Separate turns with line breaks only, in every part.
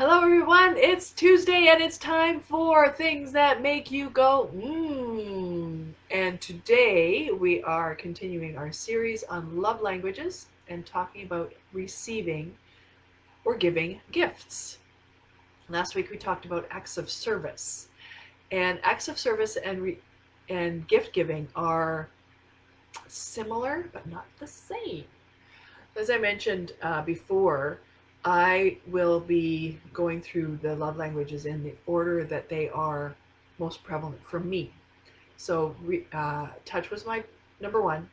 Hello everyone, it's Tuesday and it's time for things that make you go And today we are continuing our series on love languages and talking about receiving or giving gifts. Last week we talked about acts of service. And acts of service and gift giving are similar but not the same. As I mentioned before, I will be going through the love languages in the order that they are most prevalent for me. So touch was my number one.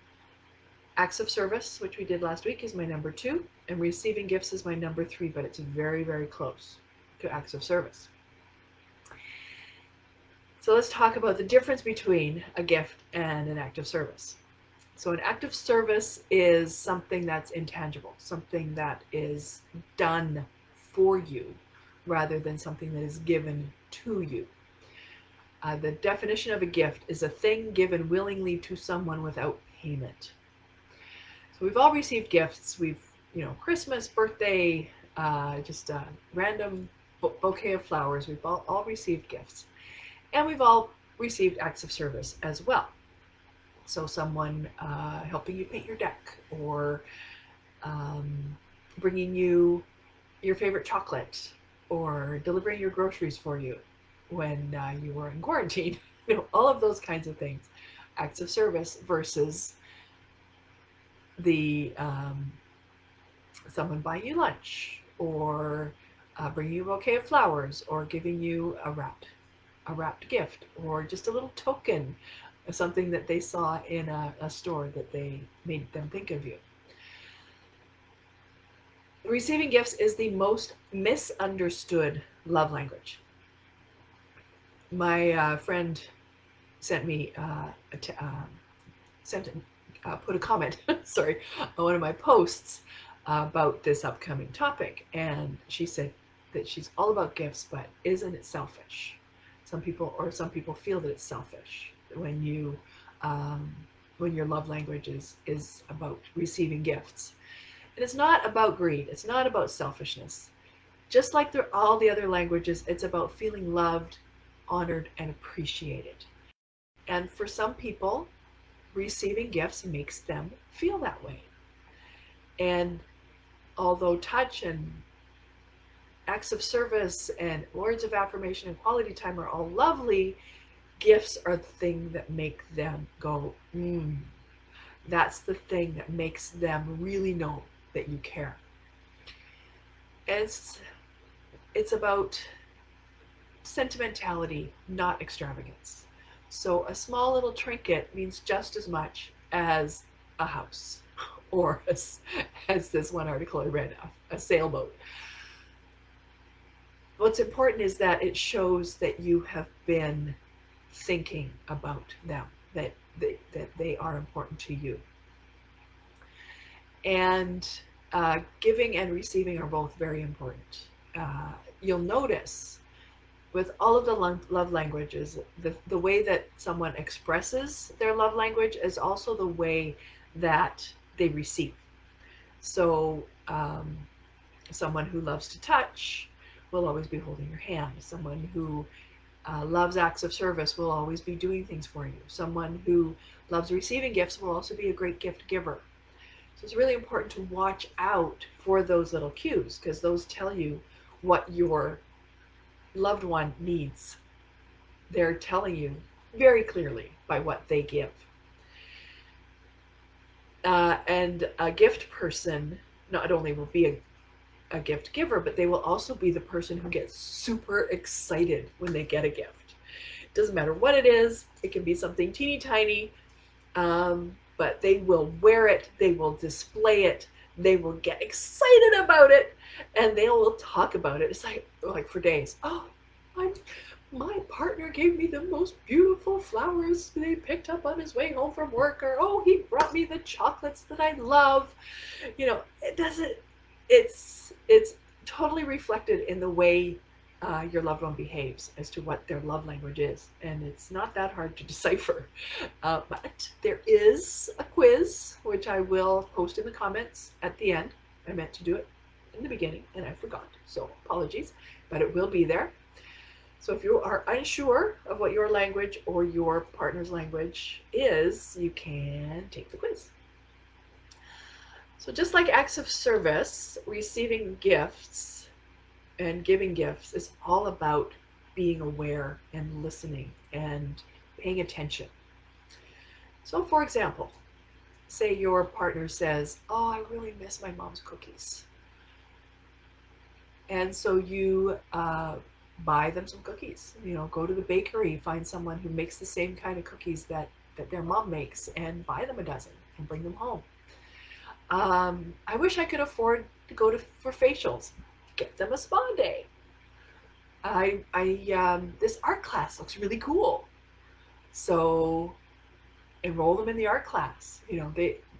Acts of service, which we did last week, is my number two. And receiving gifts is my number three, but it's very, very close to acts of service. So let's talk about the difference between a gift and an act of service. So an act of service is something that's intangible, something that is done for you rather than something that is given to you. The definition of a gift is a thing given willingly to someone without payment. So we've all received gifts. Christmas, birthday, just a random bouquet of flowers. We've all received gifts. And we've all received acts of service as well. So someone helping you paint your deck, or bringing you your favorite chocolate, or delivering your groceries for you when you were in quarantine. All of those kinds of things. Acts of service versus the someone buying you lunch, or bringing you a bouquet of flowers, or giving you a wrapped gift, or just a little token, something that they saw in a store that they made them think of you. Receiving gifts is the most misunderstood love language. My friend sent me put a comment sorry, on one of my posts about this upcoming topic, and she said that she's all about gifts, but isn't it selfish? Some people feel that it's selfish when your love language is about receiving gifts. And it's not about greed. It's not about selfishness. Just like all the other languages, it's about feeling loved, honored, and appreciated. And for some people, receiving gifts makes them feel that way. And although touch and acts of service and words of affirmation and quality time are all lovely, gifts are the thing that make them go, That's the thing that makes them really know that you care. And it's about sentimentality, not extravagance. So a small little trinket means just as much as a house, or as this one article I read, a sailboat. What's important is that it shows that you have been thinking about them, that they are important to you. And giving and receiving are both very important. You'll notice with all of the love languages, the way that someone expresses their love language is also the way that they receive. So someone who loves to touch will always be holding your hand. Someone who loves acts of service will always be doing things for you. Someone who loves receiving gifts will also be a great gift giver. So it's really important to watch out for those little cues, because those tell you what your loved one needs. They're telling you very clearly by what they give. And a gift person not only will be a gift giver, but they will also be the person who gets super excited when they get a gift. It doesn't matter what it is. It can be something teeny tiny, but they will wear it, they will display it, they will get excited about it, and they will talk about it. It's like for days. Oh, my partner gave me the most beautiful flowers they picked up on his way home from work, or oh, he brought me the chocolates that I love. It's totally reflected in the way your loved one behaves as to what their love language is. And it's not that hard to decipher. But there is a quiz, which I will post in the comments at the end. I meant to do it in the beginning and I forgot, so apologies, but it will be there. So if you are unsure of what your language or your partner's language is, you can take the quiz. So just like acts of service, receiving gifts and giving gifts is all about being aware and listening and paying attention. So for example, say your partner says, "Oh, I really miss my mom's cookies." And so you buy them some cookies. Go to the bakery, find someone who makes the same kind of cookies that their mom makes, and buy them a dozen and bring them home. I wish I could afford to go for facials. Get them a spa day. This art class looks really cool, so enroll them in the art class.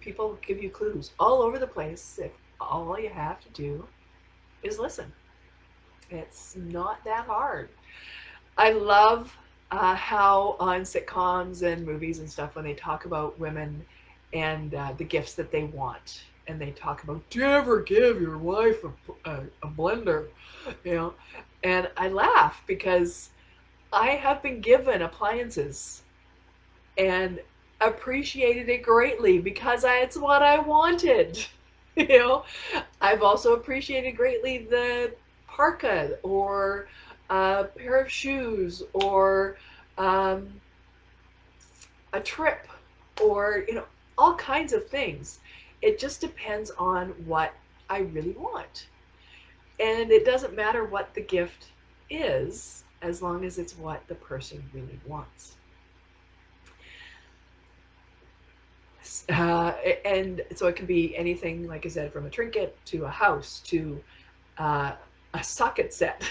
People give you clues all over the place. If all you have to do is listen. It's not that hard. I love how on sitcoms and movies and stuff, when they talk about women and the gifts that they want, and they talk about, do you ever give your wife a blender? And I laugh because I have been given appliances and appreciated it greatly because it's what I wanted. I've also appreciated greatly the parka or a pair of shoes or a trip or all kinds of things. It just depends on what I really want, and it doesn't matter what the gift is as long as it's what the person really wants. And so it can be anything, like I said, from a trinket to a house to a socket set.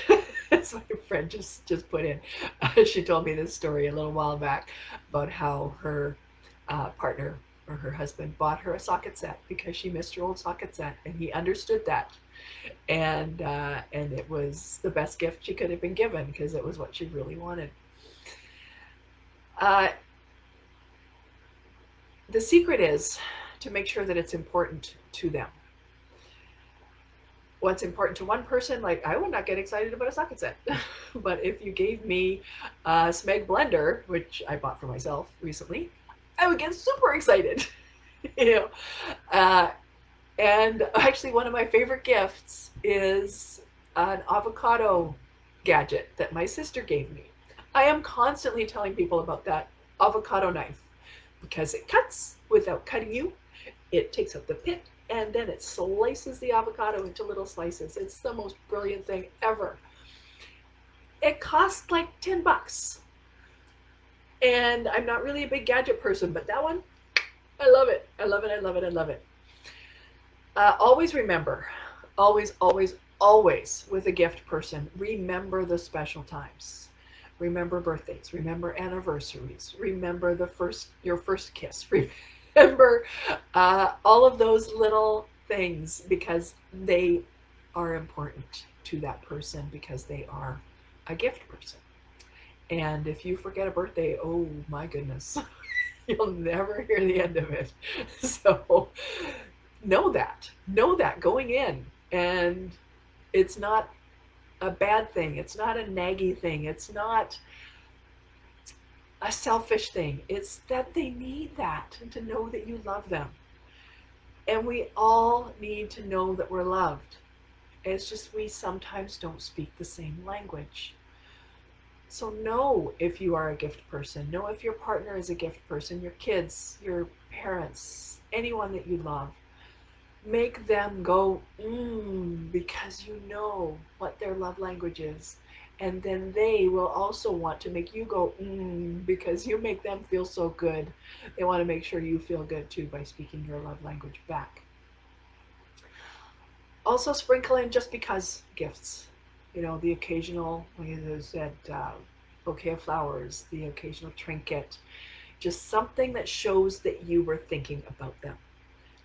As my friend just put in. She told me this story a little while back about how her partner or her husband bought her a socket set because she missed her old socket set, and he understood that, and it was the best gift she could have been given because it was what she really wanted. The secret is to make sure that it's important to them. What's important to one person, like I would not get excited about a socket set, but if you gave me a Smeg blender, which I bought for myself recently, I would get super excited. And actually one of my favorite gifts is an avocado gadget that my sister gave me. I am constantly telling people about that avocado knife because it cuts without cutting you. It takes out the pit, and then it slices the avocado into little slices. It's the most brilliant thing ever. It costs like $10. And I'm not really a big gadget person, but that one, I love it. I love it, I love it, I love it. Always remember, always, always, always with a gift person, remember the special times. Remember birthdays, remember anniversaries, remember your first kiss, remember all of those little things because they are important to that person because they are a gift person. And if you forget a birthday, oh my goodness, you'll never hear the end of it. So know that going in, and it's not a bad thing. It's not a naggy thing. It's not a selfish thing. It's that they need that and to know that you love them. And we all need to know that we're loved. It's just we sometimes don't speak the same language. So know if you are a gift person. Know if your partner is a gift person, your kids, your parents, anyone that you love. Make them go, because you know what their love language is. And then they will also want to make you go, because you make them feel so good. They want to make sure you feel good too by speaking your love language back. Also sprinkle in just because gifts. The occasional, like I said, bouquet of flowers, the occasional trinket. Just something that shows that you were thinking about them.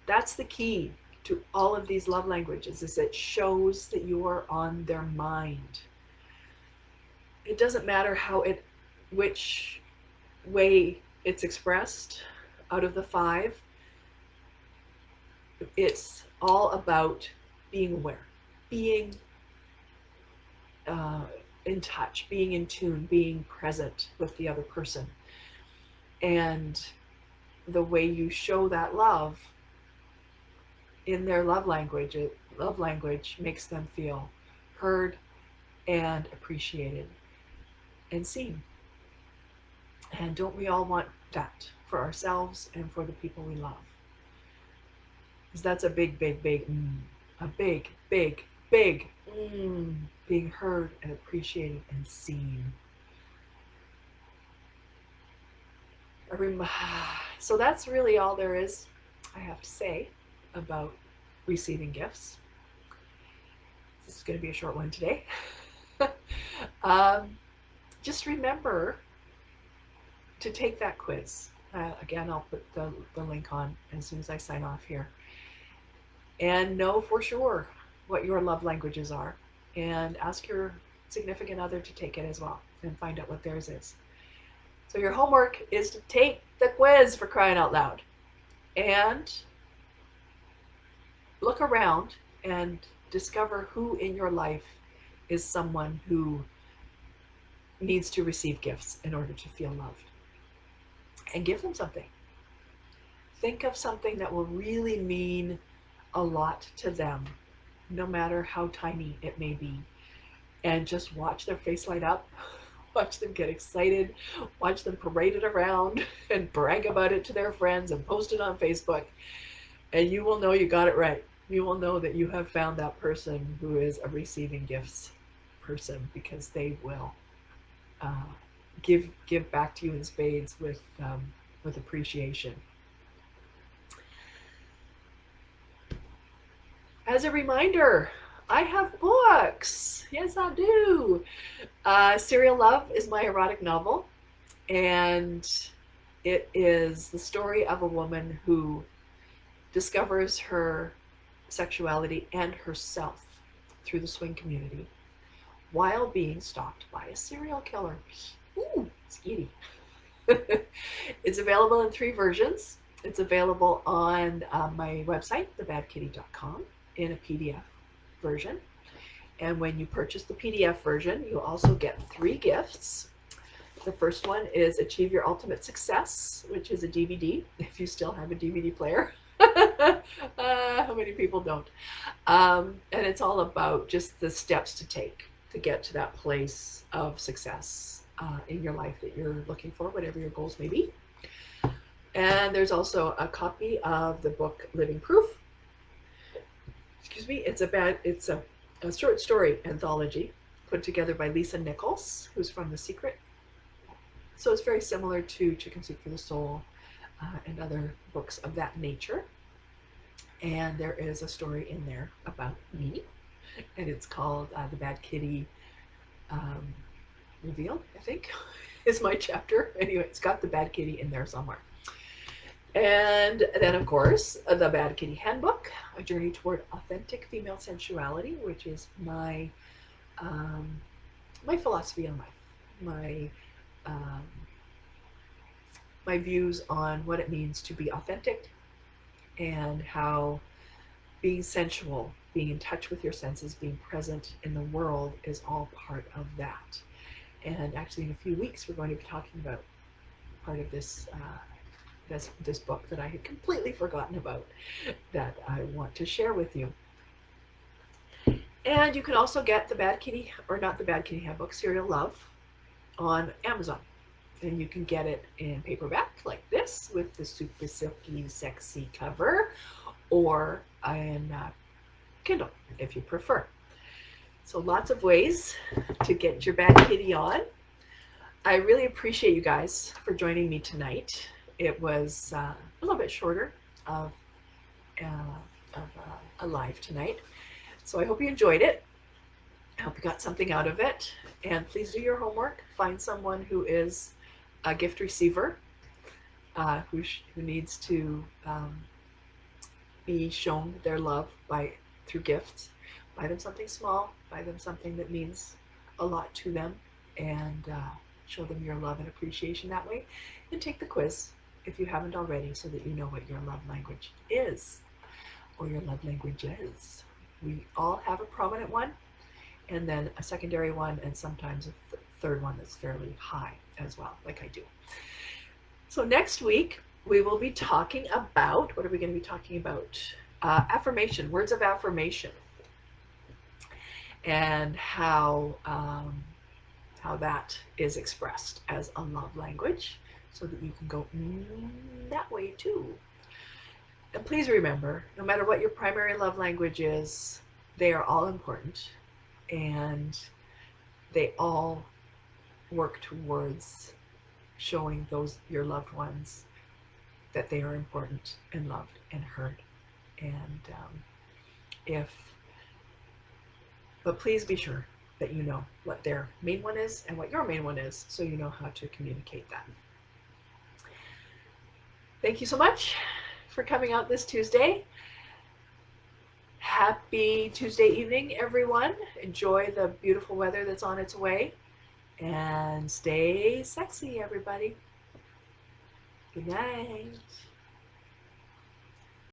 That's the key to all of these love languages, is it shows that you are on their mind. It doesn't matter which way it's expressed out of the 5. It's all about being aware. being in touch, being in tune, being present with the other person. And the way you show that love in their love language makes them feel heard and appreciated and seen. And don't we all want that for ourselves and for the people we love? Because that's a big, big, big, a big, big, big, being heard and appreciated and seen. So that's really all there is, I have to say, about receiving gifts. This is going to be a short one today. Just remember to take that quiz. Again, I'll put the link on as soon as I sign off here. And know for sure what your love languages are. And ask your significant other to take it as well and find out what theirs is. So your homework is to take the quiz, for crying out loud. And look around and discover who in your life is someone who needs to receive gifts in order to feel loved. And give them something. Think of something that will really mean a lot to them, no matter how tiny it may be. And just watch their face light up. Watch them get excited. Watch them parade it around and brag about it to their friends and post it on Facebook. And you will know you got it right. You will know that you have found that person who is a receiving gifts person, because they will give back to you in spades with appreciation. As a reminder, I have books. Yes, I do. Serial Love is my erotic novel, and it is the story of a woman who discovers her sexuality and herself through the swing community while being stalked by a serial killer. Ooh, skeety. It's available in 3 versions. It's available on my website, thebadkitty.com, in a PDF version. And when you purchase the PDF version, you also get 3 gifts. The first one is Achieve Your Ultimate Success, which is a DVD, if you still have a DVD player. How many people don't? And it's all about just the steps to take to get to that place of success in your life that you're looking for, whatever your goals may be. And there's also a copy of the book Living Proof. Excuse me. It's a short story anthology put together by Lisa Nichols, who's from The Secret. So it's very similar to Chicken Soup for the Soul and other books of that nature. And there is a story in there about me, and it's called The Bad Kitty Revealed, I think, is my chapter. Anyway, it's got The Bad Kitty in there somewhere. And then, of course, The Bad Kitty Handbook, A Journey Toward Authentic Female Sensuality, which is my my philosophy on life, my views on what it means to be authentic, and how being sensual, being in touch with your senses, being present in the world is all part of that. And actually in a few weeks we're going to be talking about part of this this book that I had completely forgotten about, that I want to share with you. And you can also get the Bad Kitty, or not the Bad Kitty Handbook, Serial Love, on Amazon. And you can get it in paperback like this with the super silky, sexy cover, or in Kindle if you prefer. So lots of ways to get your Bad Kitty on. I really appreciate you guys for joining me tonight. It was a little bit shorter of a live tonight. So I hope you enjoyed it. I hope you got something out of it. And please do your homework. Find someone who is a gift receiver, who needs to be shown their love through gifts. Buy them something small. Buy them something that means a lot to them, and show them your love and appreciation that way. And take the quiz if you haven't already, so that you know what your love language is, or your love languages. We all have a prominent one, and then a secondary one, and sometimes a third one that's fairly high as well, like I do. So next week, we will be talking about, what are we going to be talking about? Affirmation, words of affirmation, and how that is expressed as a love language, so that you can go that way too. And please remember, no matter what your primary love language is, they are all important, and they all work towards showing your loved ones that they are important and loved and heard. And but please be sure that you know what their main one is and what your main one is, so you know how to communicate that. Thank you so much for coming out this Tuesday. Happy Tuesday evening, everyone. Enjoy the beautiful weather that's on its way, and stay sexy, everybody. Good night.